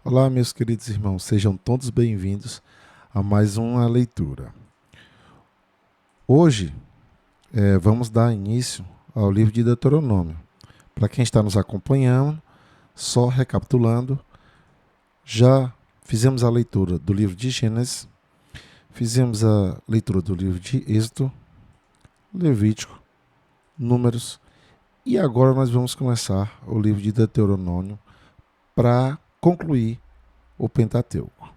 Olá, meus queridos irmãos, sejam todos bem-vindos a mais uma leitura. Hoje, vamos dar início ao livro de Deuteronômio. Para quem está nos acompanhando, só recapitulando, já fizemos a leitura do livro de Gênesis, fizemos a leitura do livro de Êxodo, Levítico, Números, e agora nós vamos começar o livro de Deuteronômio para concluir o Pentateuco.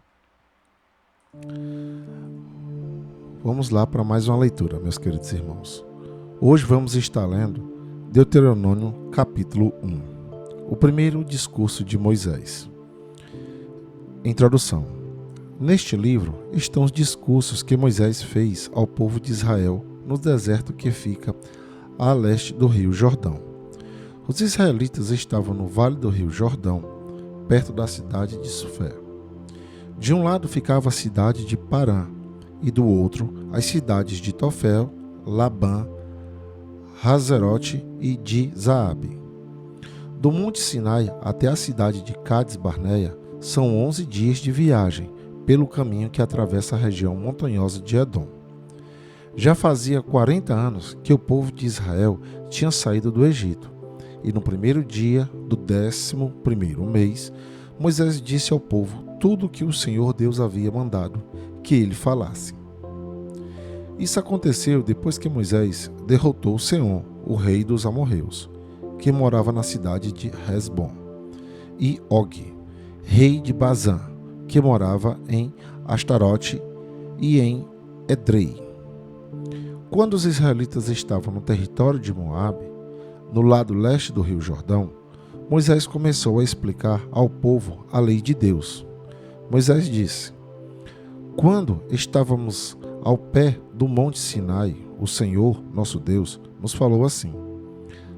Vamos lá para mais uma leitura, meus queridos irmãos. Hoje vamos estar lendo Deuteronômio capítulo 1, o primeiro discurso de Moisés. Introdução. Neste livro estão os discursos que Moisés fez ao povo de Israel no deserto que fica a leste do rio Jordão. Os israelitas estavam no vale do rio Jordão, perto da cidade de Sufé. De um lado ficava a cidade de Parã, e do outro as cidades de Tofel, Labã, Hazerote e de Zaabe. Do Monte Sinai até a cidade de Cades Barneia são 11 dias de viagem pelo caminho que atravessa a região montanhosa de Edom. Já fazia 40 anos que o povo de Israel tinha saído do Egito, e no primeiro dia do 11º mês, Moisés disse ao povo tudo o que o Senhor Deus havia mandado que ele falasse. Isso aconteceu depois que Moisés derrotou Seom, o rei dos amorreus, que morava na cidade de Hesbom, e Og, rei de Bazã, que morava em Astarote e em Edrei. Quando os israelitas estavam no território de Moabe, no lado leste do rio Jordão, Moisés começou a explicar ao povo a lei de Deus. Moisés disse: Quando estávamos ao pé do Monte Sinai, o Senhor, nosso Deus, nos falou assim: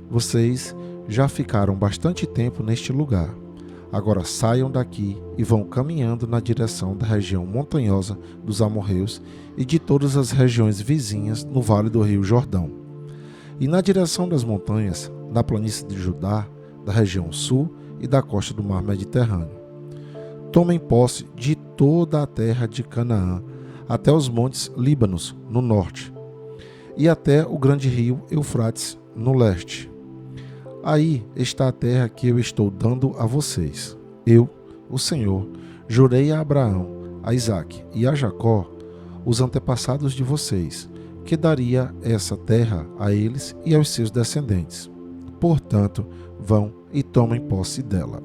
Vocês já ficaram bastante tempo neste lugar. Agora saiam daqui e vão caminhando na direção da região montanhosa dos amorreus e de todas as regiões vizinhas no vale do rio Jordão, e na direção das montanhas, da planície de Judá, da região sul e da costa do mar Mediterrâneo. Tomem posse de toda a terra de Canaã, até os montes Líbanos, no norte, e até o grande rio Eufrates, no leste. Aí está a terra que eu estou dando a vocês. Eu, o Senhor, jurei a Abraão, a Isaque e a Jacó, os antepassados de vocês, que daria essa terra a eles e aos seus descendentes. Portanto, vão e tomem posse dela.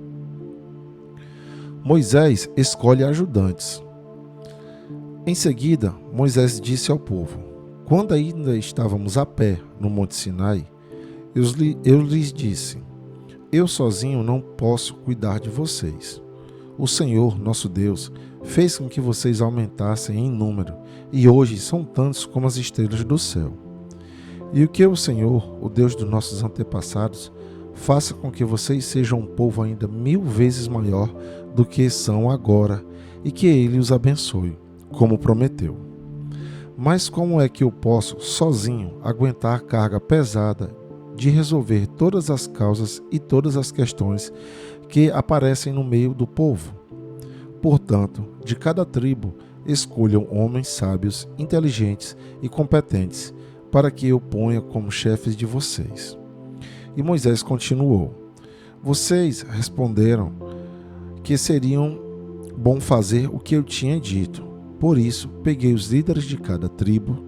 Moisés escolhe ajudantes. Em seguida, Moisés disse ao povo: Quando ainda estávamos a pé no Monte Sinai, eu lhes disse: Eu sozinho não posso cuidar de vocês. O Senhor, nosso Deus, fez com que vocês aumentassem em número, e hoje são tantos como as estrelas do céu. E o que o Senhor, o Deus dos nossos antepassados, faça com que vocês sejam um povo ainda 1000 vezes maior do que são agora, e que Ele os abençoe, como prometeu. Mas como é que eu posso, sozinho, aguentar a carga pesada de resolver todas as causas e todas as questões que aparecem no meio do povo? Portanto, de cada tribo, escolham homens sábios, inteligentes e competentes, para que eu ponha como chefes de vocês. E Moisés continuou: Vocês responderam que seriam bom fazer o que eu tinha dito. Por isso, peguei os líderes de cada tribo,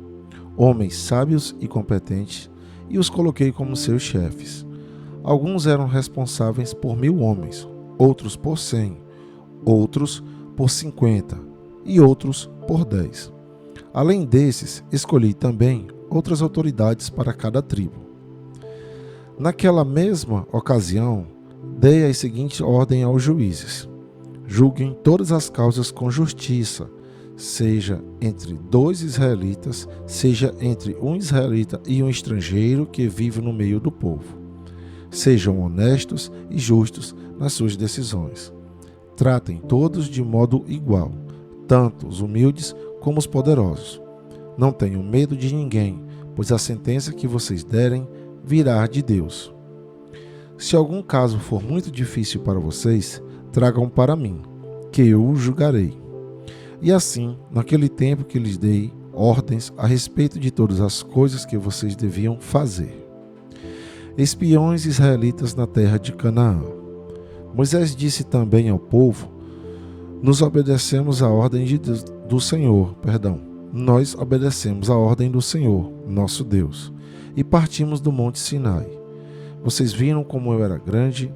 homens sábios e competentes, e os coloquei como seus chefes. Alguns eram responsáveis por 1000 homens, outros por 100, outros por 50 e outros por 10. Além desses, escolhi também outras autoridades para cada tribo. Naquela mesma ocasião, dei a seguinte ordem aos juízes: julguem todas as causas com justiça, seja entre 2 israelitas, seja entre um israelita e um estrangeiro que vive no meio do povo. Sejam honestos e justos nas suas decisões. Tratem todos de modo igual, tanto os humildes como os poderosos. Não tenham medo de ninguém, pois a sentença que vocês derem virá de Deus. Se algum caso for muito difícil para vocês, tragam para mim. que eu o julgarei. E assim, naquele tempo que lhes dei ordens a respeito de todas as coisas que vocês deviam fazer. Espiões israelitas na terra de Canaã. Moisés disse também ao povo: Nós obedecemos a ordem do Senhor, Nós obedecemos a ordem do Senhor, nosso Deus, e partimos do monte Sinai. Vocês viram como era grande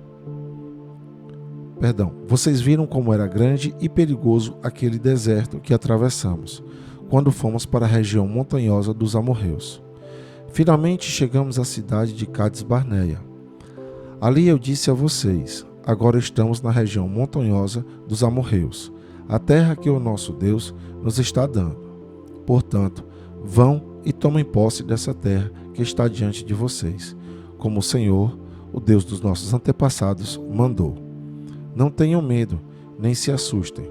e perigoso aquele deserto que atravessamos, quando fomos para a região montanhosa dos amorreus. Finalmente chegamos à cidade de Cades-Barneia. Ali eu disse a vocês: agora estamos na região montanhosa dos amorreus, a terra que o nosso Deus nos está dando. Portanto, vão e tomem posse dessa terra que está diante de vocês, como o Senhor, o Deus dos nossos antepassados, mandou. Não tenham medo, nem se assustem.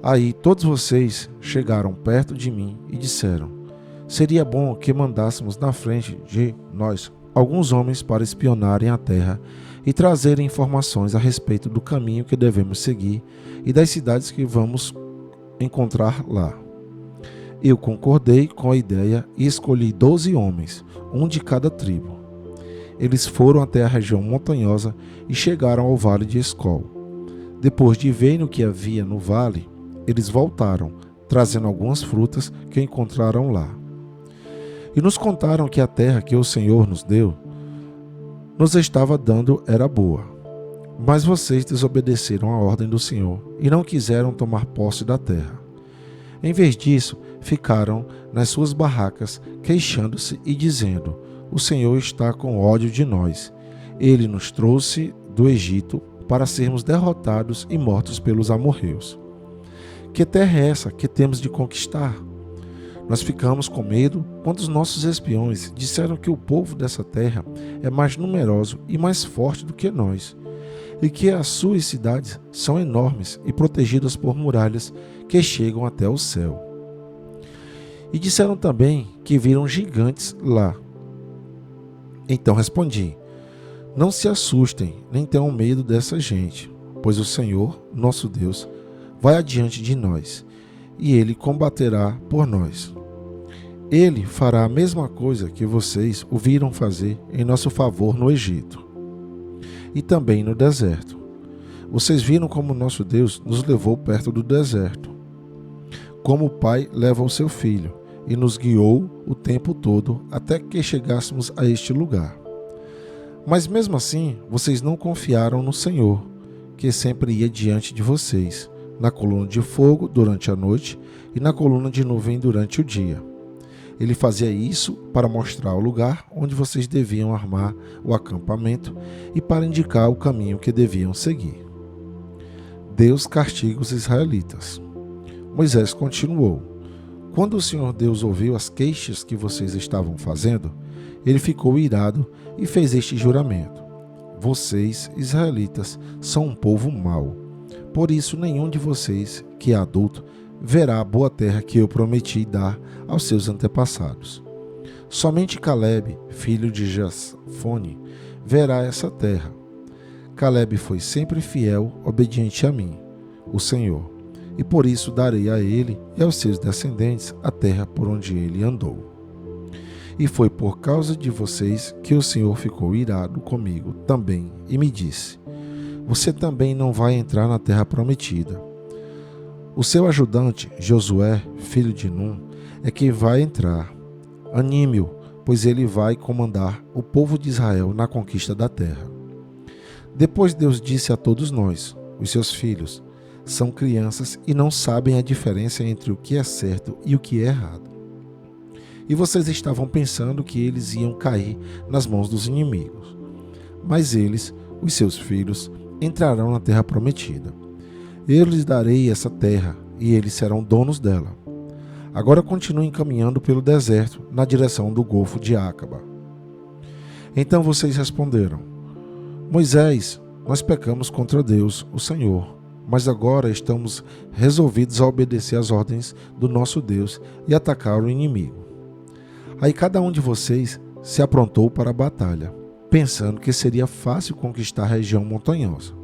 Aí todos vocês chegaram perto de mim e disseram: seria bom que mandássemos na frente de nós alguns homens para espionarem a terra e trazerem informações a respeito do caminho que devemos seguir e das cidades que vamos encontrar lá. Eu concordei com a ideia e escolhi 12 homens, um de cada tribo. Eles foram até a região montanhosa e chegaram ao vale de Escol. Depois de verem o que havia no vale, eles voltaram, trazendo algumas frutas que encontraram lá. E nos contaram que a terra que o Senhor nos estava dando era boa. Mas vocês desobedeceram a ordem do Senhor e não quiseram tomar posse da terra. Em vez disso, ficaram nas suas barracas, queixando-se e dizendo: o Senhor está com ódio de nós. Ele nos trouxe do Egito para sermos derrotados e mortos pelos amorreus. Que terra é essa que temos de conquistar? Nós ficamos com medo quando os nossos espiões disseram que o povo dessa terra é mais numeroso e mais forte do que nós, e que as suas cidades são enormes e protegidas por muralhas que chegam até o céu. E disseram também que viram gigantes lá. Então respondi: não se assustem, nem tenham medo dessa gente, pois o Senhor, nosso Deus, vai adiante de nós, e Ele combaterá por nós. Ele fará a mesma coisa que vocês o viram fazer em nosso favor no Egito e também no deserto. Vocês viram como nosso Deus nos levou perto do deserto, como o pai leva o seu filho, e nos guiou o tempo todo até que chegássemos a este lugar. Mas mesmo assim, vocês não confiaram no Senhor, que sempre ia diante de vocês, na coluna de fogo durante a noite e na coluna de nuvem durante o dia. Ele fazia isso para mostrar o lugar onde vocês deviam armar o acampamento e para indicar o caminho que deviam seguir. Deus castiga os israelitas. Moisés continuou: quando o Senhor Deus ouviu as queixas que vocês estavam fazendo, ele ficou irado e fez este juramento: vocês, israelitas, são um povo mau. Por isso, nenhum de vocês, que é adulto, verá a boa terra que eu prometi dar aos seus antepassados. Somente Caleb, filho de Jefone, verá essa terra. Caleb foi sempre fiel, obediente a mim, o Senhor, e por isso darei a ele e aos seus descendentes a terra por onde ele andou. E foi por causa de vocês que o Senhor ficou irado comigo também e me disse: você também não vai entrar na terra prometida. O seu ajudante, Josué, filho de Num, é que vai entrar. Anime-o, pois ele vai comandar o povo de Israel na conquista da terra. Depois Deus disse a todos nós, os seus filhos: são crianças e não sabem a diferença entre o que é certo e o que é errado. E vocês estavam pensando que eles iam cair nas mãos dos inimigos. Mas eles, os seus filhos, entrarão na terra prometida. Eu lhes darei essa terra, e eles serão donos dela. Agora continuem caminhando pelo deserto, na direção do Golfo de Acaba. Então vocês responderam: Moisés, nós pecamos contra Deus, o Senhor, mas agora estamos resolvidos a obedecer às ordens do nosso Deus e atacar o inimigo. Aí cada um de vocês se aprontou para a batalha, pensando que seria fácil conquistar a região montanhosa.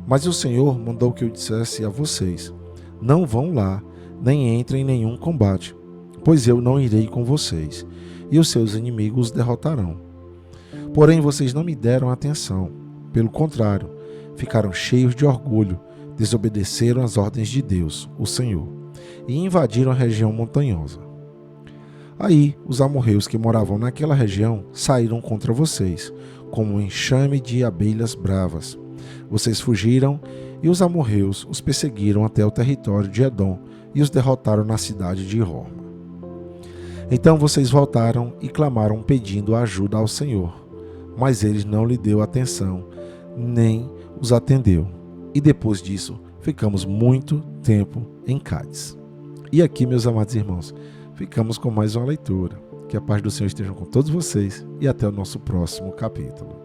Mas o Senhor mandou que eu dissesse a vocês: não vão lá, nem entrem em nenhum combate, pois eu não irei com vocês, e os seus inimigos os derrotarão. Porém, vocês não me deram atenção. Pelo contrário, ficaram cheios de orgulho, desobedeceram às ordens de Deus, o Senhor, e invadiram a região montanhosa. Aí, os amorreus que moravam naquela região saíram contra vocês, como um enxame de abelhas bravas. Vocês fugiram e os amorreus os perseguiram até o território de Edom e os derrotaram na cidade de Horma. Então vocês voltaram e clamaram pedindo ajuda ao Senhor, mas ele não lhe deu atenção, nem os atendeu. E depois disso, ficamos muito tempo em Cádiz. E aqui, meus amados irmãos, ficamos com mais uma leitura. Que a paz do Senhor esteja com todos vocês e até o nosso próximo capítulo.